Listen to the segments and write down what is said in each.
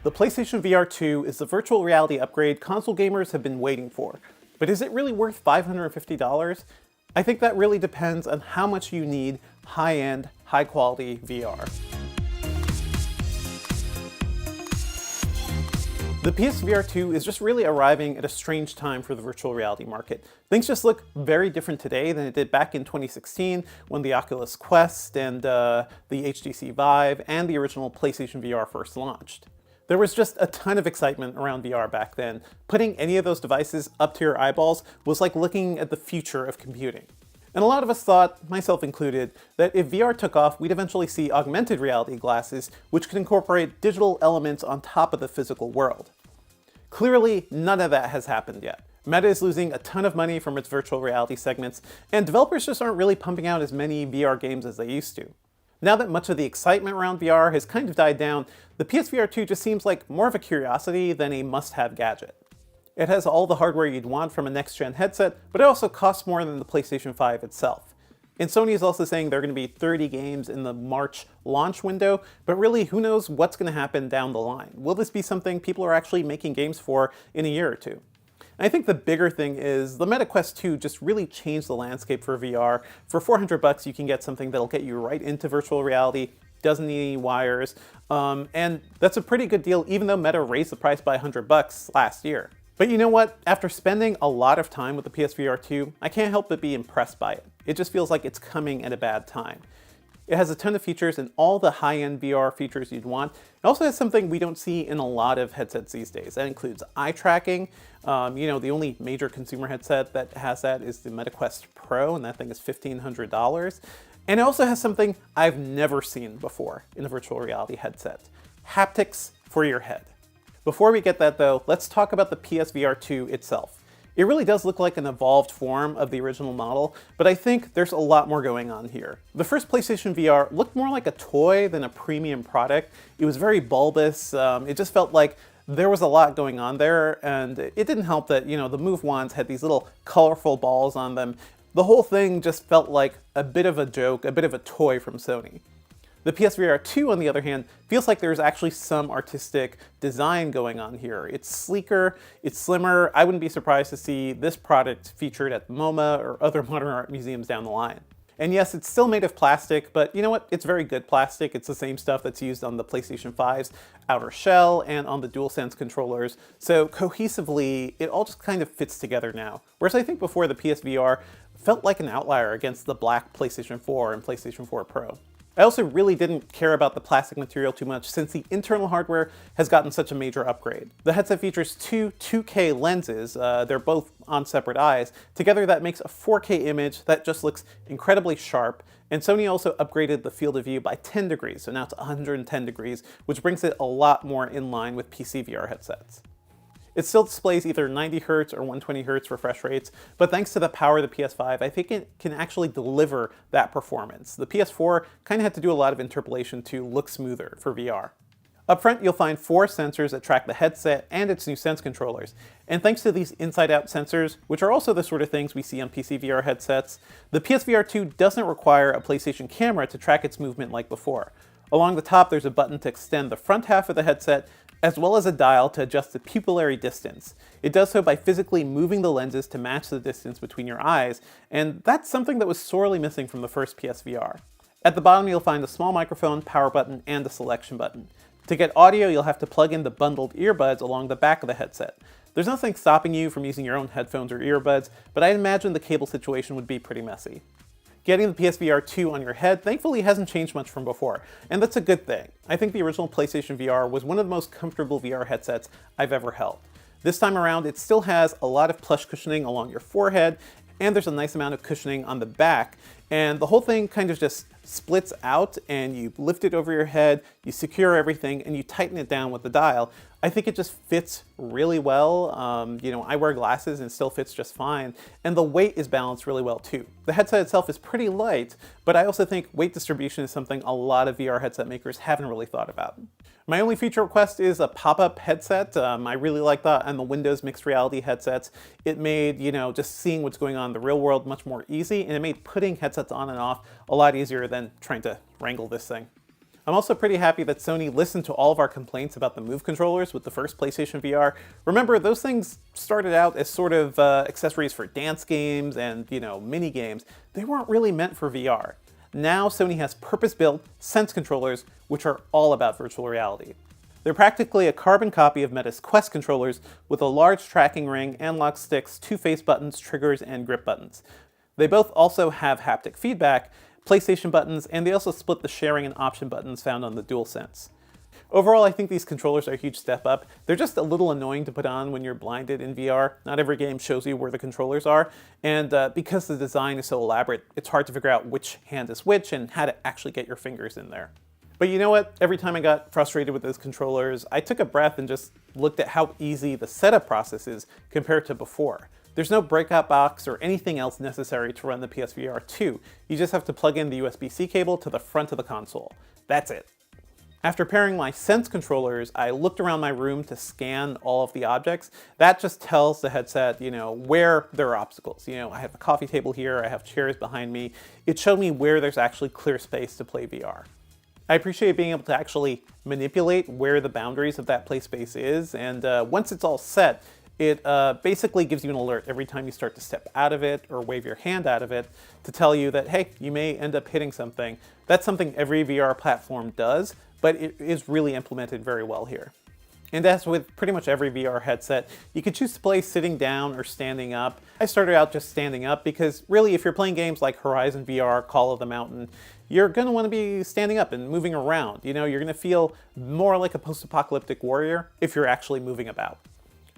The PlayStation VR2 is the virtual reality upgrade console gamers have been waiting for. But is it really worth $550? I think that really depends on how much you need high-end, high-quality VR. The PSVR 2 is just really arriving at a strange time for the virtual reality market. Things just look very different today than it did back in 2016 when the Oculus Quest and the HTC Vive and the original PlayStation VR first launched. There was just a ton of excitement around VR back then. Putting any of those devices up to your eyeballs was like looking at the future of computing. And a lot of us thought, myself included, that if VR took off, we'd eventually see augmented reality glasses, which could incorporate digital elements on top of the physical world. Clearly, none of that has happened yet. Meta is losing a ton of money from its virtual reality segments, and developers just aren't really pumping out as many VR games as they used to. Now that much of the excitement around VR has kind of died down, the PSVR 2 just seems like more of a curiosity than a must-have gadget. It has all the hardware you'd want from a next-gen headset, but it also costs more than the PlayStation 5 itself. And Sony is also saying there are going to be 30 games in the March launch window, but really who knows what's going to happen down the line. Will this be something people are actually making games for in a year or two? And I think the bigger thing is the Meta Quest 2 just really changed the landscape for VR. For $400 you can get something that'll get you right into virtual reality, doesn't need any wires, and that's a pretty good deal even though Meta raised the price by $100 last year. But you know what? After spending a lot of time with the PSVR 2, I can't help but be impressed by it. It just feels like it's coming at a bad time. It has a ton of features and all the high-end VR features you'd want. It also has something we don't see in a lot of headsets these days. That includes eye tracking. The only major consumer headset that has that is the Meta Quest Pro, and that thing is $1,500. And it also has something I've never seen before in a virtual reality headset: haptics for your head. Before we get that though, let's talk about the PSVR 2 itself. It really does look like an evolved form of the original model, but I think there's a lot more going on here. The first PlayStation VR looked more like a toy than a premium product. It was very bulbous. It just felt like there was a lot going on there, and it didn't help that, the Move wands had these little colorful balls on them. The whole thing just felt like a bit of a joke, a bit of a toy from Sony. The PSVR 2, on the other hand, feels like there's actually some artistic design going on here. It's sleeker, it's slimmer. I wouldn't be surprised to see this product featured at MoMA or other modern art museums down the line. And yes, it's still made of plastic, but you know what? It's very good plastic. It's the same stuff that's used on the PlayStation 5's outer shell and on the DualSense controllers. So cohesively, it all just kind of fits together now. Whereas I think before, the PSVR felt like an outlier against the black PlayStation 4 and PlayStation 4 Pro. I also really didn't care about the plastic material too much since the internal hardware has gotten such a major upgrade. The headset features two 2K lenses, they're both on separate eyes. Together that makes a 4K image that just looks incredibly sharp, and Sony also upgraded the field of view by 10 degrees, so now it's 110 degrees, which brings it a lot more in line with PC VR headsets. It still displays either 90Hz or 120Hz refresh rates, but thanks to the power of the PS5, I think it can actually deliver that performance. The PS4 kind of had to do a lot of interpolation to look smoother for VR. Up front, you'll find 4 sensors that track the headset and its new Sense controllers. And thanks to these inside-out sensors, which are also the sort of things we see on PC VR headsets, the PSVR 2 doesn't require a PlayStation camera to track its movement like before. Along the top, there's a button to extend the front half of the headset, as well as a dial to adjust the pupillary distance. It does so by physically moving the lenses to match the distance between your eyes, and that's something that was sorely missing from the first PSVR. At the bottom, you'll find a small microphone, power button, and a selection button. To get audio, you'll have to plug in the bundled earbuds along the back of the headset. There's nothing stopping you from using your own headphones or earbuds, but I'd imagine the cable situation would be pretty messy. Getting the PSVR 2 on your head thankfully hasn't changed much from before, and that's a good thing. I think the original PlayStation VR was one of the most comfortable VR headsets I've ever held. This time around, it still has a lot of plush cushioning along your forehead, and there's a nice amount of cushioning on the back, and the whole thing kind of just splits out, and you lift it over your head, you secure everything, and you tighten it down with the dial. I think it just fits really well. I wear glasses and it still fits just fine. And the weight is balanced really well too. The headset itself is pretty light, but I also think weight distribution is something a lot of VR headset makers haven't really thought about. My only feature request is a pop-up headset. I really like that on the Windows mixed reality headsets. It made, just seeing what's going on in the real world much more easy, and it made putting headsets on and off a lot easier than trying to wrangle this thing. I'm also pretty happy that Sony listened to all of our complaints about the Move controllers with the first PlayStation VR. Remember, those things started out as sort of accessories for dance games and, mini games. They weren't really meant for VR. Now Sony has purpose-built Sense controllers, which are all about virtual reality. They're practically a carbon copy of Meta's Quest controllers with a large tracking ring, analog sticks, 2 face buttons, triggers, and grip buttons. They both also have haptic feedback, PlayStation buttons, and they also split the sharing and option buttons found on the DualSense. Overall, I think these controllers are a huge step up. They're just a little annoying to put on when you're blinded in VR. Not every game shows you where the controllers are, and because the design is so elaborate, it's hard to figure out which hand is which and how to actually get your fingers in there. But you know what? Every time I got frustrated with those controllers, I took a breath and just looked at how easy the setup process is compared to before. There's no breakout box or anything else necessary to run the PSVR 2. You just have to plug in the USB-C cable to the front of the console. That's it. After pairing my Sense controllers, I looked around my room to scan all of the objects. That just tells the headset, where there are obstacles. I have a coffee table here, I have chairs behind me. It showed me where there's actually clear space to play VR. I appreciate being able to actually manipulate where the boundaries of that play space is, and once it's all set, it basically gives you an alert every time you start to step out of it or wave your hand out of it to tell you that, hey, you may end up hitting something. That's something every VR platform does, but it is really implemented very well here. And as with pretty much every VR headset, you can choose to play sitting down or standing up. I started out just standing up because really if you're playing games like Horizon VR, Call of the Mountain, you're going to want to be standing up and moving around. You're going to feel more like a post-apocalyptic warrior if you're actually moving about.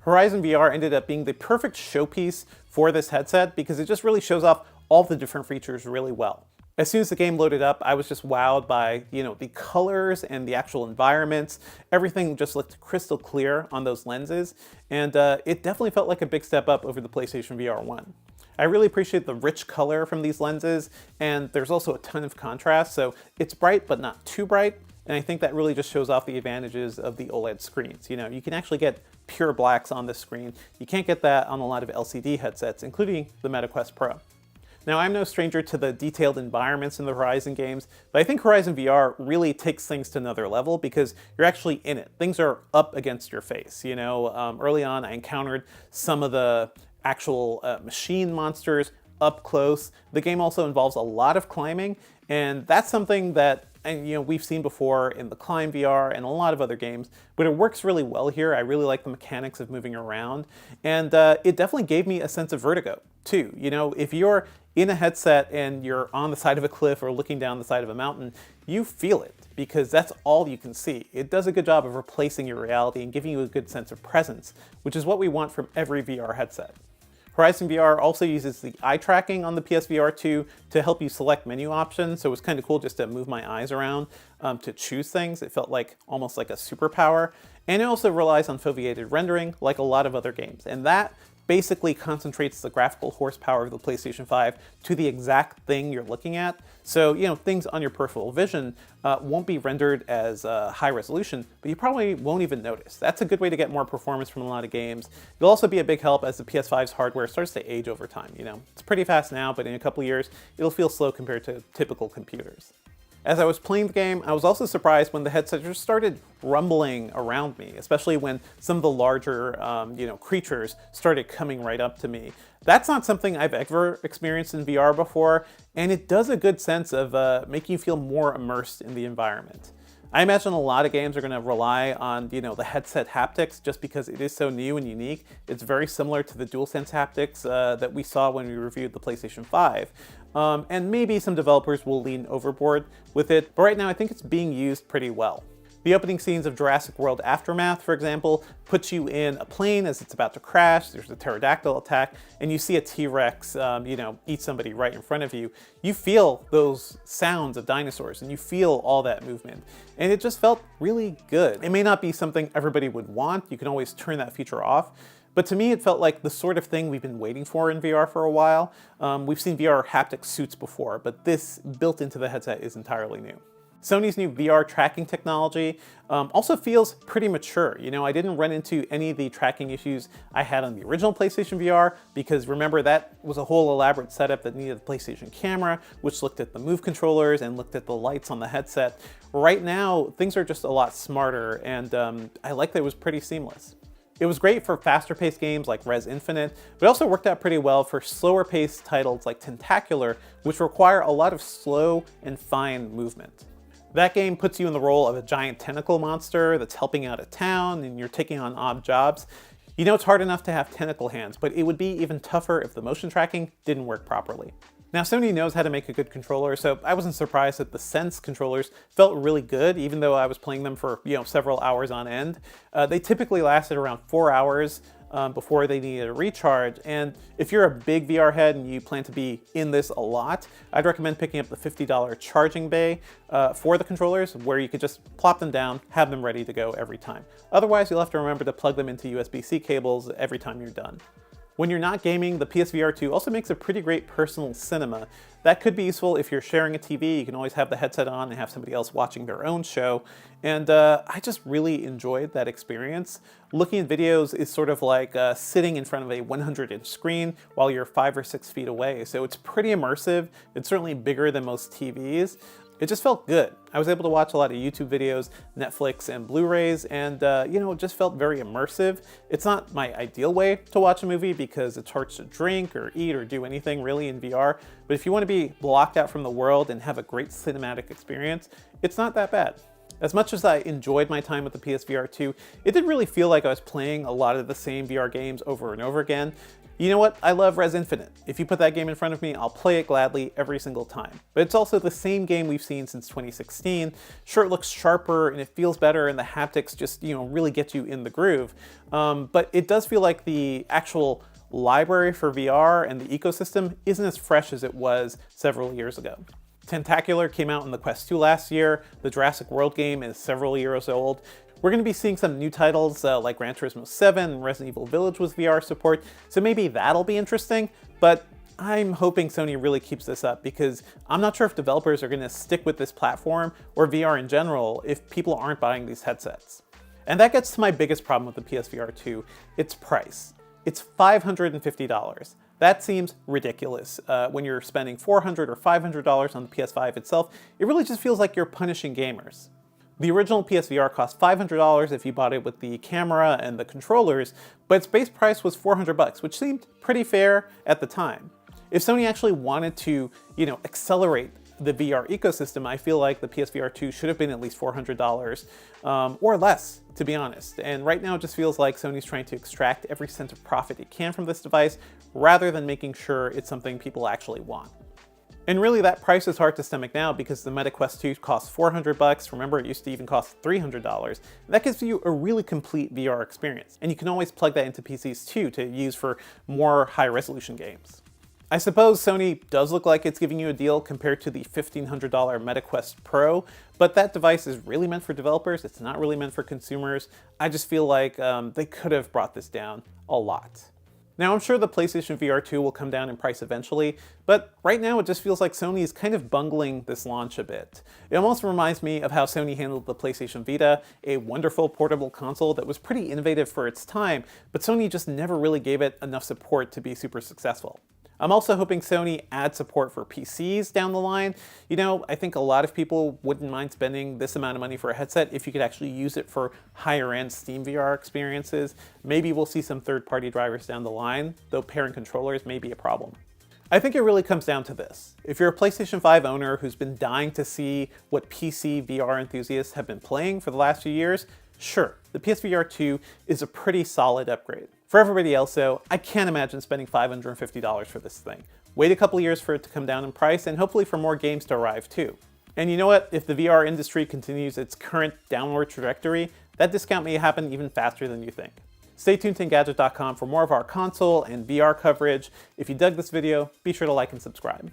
Horizon VR ended up being the perfect showpiece for this headset because it just really shows off all the different features really well. As soon as the game loaded up, I was just wowed by, the colors and the actual environments. Everything just looked crystal clear on those lenses, and it definitely felt like a big step up over the PlayStation VR 1. I really appreciate the rich color from these lenses, and there's also a ton of contrast, so it's bright but not too bright, and I think that really just shows off the advantages of the OLED screens. You can actually get pure blacks on this screen. You can't get that on a lot of LCD headsets, including the Meta Quest Pro. Now, I'm no stranger to the detailed environments in the Horizon games, but I think Horizon VR really takes things to another level because you're actually in it. Things are up against your face. Early on, I encountered some of the actual machine monsters up close. The game also involves a lot of climbing, and that's something that we've seen before in the Climb VR and a lot of other games, but it works really well here. I really like the mechanics of moving around, and it definitely gave me a sense of vertigo, too. If you're in a headset and you're on the side of a cliff or looking down the side of a mountain, you feel it because that's all you can see. It does a good job of replacing your reality and giving you a good sense of presence, which is what we want from every VR headset. Horizon VR also uses the eye tracking on the PSVR 2 to help you select menu options, so it was kind of cool just to move my eyes around to choose things. It felt almost like a superpower. And it also relies on foveated rendering like a lot of other games, and that basically concentrates the graphical horsepower of the PlayStation 5 to the exact thing you're looking at. So, things on your peripheral vision won't be rendered as high resolution, but you probably won't even notice. That's a good way to get more performance from a lot of games. It'll also be a big help as the PS5's hardware starts to age over time. It's pretty fast now, but in a couple of years, it'll feel slow compared to typical computers. As I was playing the game, I was also surprised when the headset just started rumbling around me, especially when some of the larger, creatures started coming right up to me. That's not something I've ever experienced in VR before, and it does a good sense of making you feel more immersed in the environment. I imagine a lot of games are going to rely on, the headset haptics just because it is so new and unique. It's very similar to the DualSense haptics that we saw when we reviewed the PlayStation 5. And maybe some developers will lean overboard with it, but right now I think it's being used pretty well. The opening scenes of Jurassic World Aftermath, for example, puts you in a plane as it's about to crash, there's a pterodactyl attack, and you see a T-Rex, eat somebody right in front of you. You feel those sounds of dinosaurs, and you feel all that movement. And it just felt really good. It may not be something everybody would want, you can always turn that feature off, but to me it felt like the sort of thing we've been waiting for in VR for a while. We've seen VR haptic suits before, but this built into the headset is entirely new. Sony's new VR tracking technology also feels pretty mature. I didn't run into any of the tracking issues I had on the original PlayStation VR, because remember, that was a whole elaborate setup that needed the PlayStation camera, which looked at the Move controllers and looked at the lights on the headset. Right now, things are just a lot smarter, and I like that it was pretty seamless. It was great for faster-paced games like Res Infinite, but it also worked out pretty well for slower-paced titles like Tentacular, which require a lot of slow and fine movement. That game puts you in the role of a giant tentacle monster that's helping out a town, and you're taking on odd jobs. It's hard enough to have tentacle hands, but it would be even tougher if the motion tracking didn't work properly. Now, Sony knows how to make a good controller, so I wasn't surprised that the Sense controllers felt really good, even though I was playing them for several hours on end. They typically lasted around 4 hours before they needed a recharge, and if you're a big VR head and you plan to be in this a lot, I'd recommend picking up the $50 charging bay for the controllers, where you could just plop them down, have them ready to go every time. Otherwise, you'll have to remember to plug them into USB-C cables every time you're done. When you're not gaming, the PSVR2 also makes a pretty great personal cinema. That could be useful if you're sharing a TV. You can always have the headset on and have somebody else watching their own show. And I just really enjoyed that experience. Looking at videos is sort of like sitting in front of a 100-inch screen while you're 5 or 6 feet away. So it's pretty immersive. It's certainly bigger than most TVs. It just felt good. I was able to watch a lot of YouTube videos, Netflix, and Blu-rays, and it just felt very immersive. It's not my ideal way to watch a movie because it's hard to drink or eat or do anything really in VR, but if you want to be blocked out from the world and have a great cinematic experience, it's not that bad. As much as I enjoyed my time with the PSVR2, it did really feel like I was playing a lot of the same VR games over and over again. You know what? I love Res Infinite. If you put that game in front of me, I'll play it gladly every single time. But it's also the same game we've seen since 2016. Sure, it looks sharper and it feels better and the haptics just, really get you in the groove. But it does feel like the actual library for VR and the ecosystem isn't as fresh as it was several years ago. Tentacular came out in the Quest 2 last year. The Jurassic World game is several years old. We're going to be seeing some new titles like Gran Turismo 7 and Resident Evil Village with VR support, so maybe that'll be interesting, but I'm hoping Sony really keeps this up, because I'm not sure if developers are going to stick with this platform or VR in general if people aren't buying these headsets. And that gets to my biggest problem with the PSVR 2, its price. It's $550. That seems ridiculous. When you're spending $400 or $500 on the PS5 itself, it really just feels like you're punishing gamers. The original PSVR cost $500 if you bought it with the camera and the controllers, but its base price was $400, which seemed pretty fair at the time. If Sony actually wanted to, accelerate the VR ecosystem, I feel like the PSVR 2 should have been at least $400 or less, to be honest. And right now it just feels like Sony's trying to extract every cent of profit it can from this device, rather than making sure it's something people actually want. And really, that price is hard to stomach now because the Meta Quest 2 costs $400. Remember, it used to even cost $300. That gives you a really complete VR experience. And you can always plug that into PCs too to use for more high-resolution games. I suppose Sony does look like it's giving you a deal compared to the $1,500 Meta Quest Pro, but that device is really meant for developers. It's not really meant for consumers. I just feel like they could have brought this down a lot. Now, I'm sure the PlayStation VR2 will come down in price eventually, but right now it just feels like Sony is kind of bungling this launch a bit. It almost reminds me of how Sony handled the PlayStation Vita, a wonderful portable console that was pretty innovative for its time, but Sony just never really gave it enough support to be super successful. I'm also hoping Sony adds support for PCs down the line. I think a lot of people wouldn't mind spending this amount of money for a headset if you could actually use it for higher-end Steam VR experiences. Maybe we'll see some third-party drivers down the line, though pairing controllers may be a problem. I think it really comes down to this. If you're a PlayStation 5 owner who's been dying to see what PC VR enthusiasts have been playing for the last few years, sure, the PSVR 2 is a pretty solid upgrade. For everybody else, though, I can't imagine spending $550 for this thing. Wait a couple years for it to come down in price, and hopefully for more games to arrive too. And you know what? If the VR industry continues its current downward trajectory, that discount may happen even faster than you think. Stay tuned to Engadget.com for more of our console and VR coverage. If you dug this video, be sure to like and subscribe.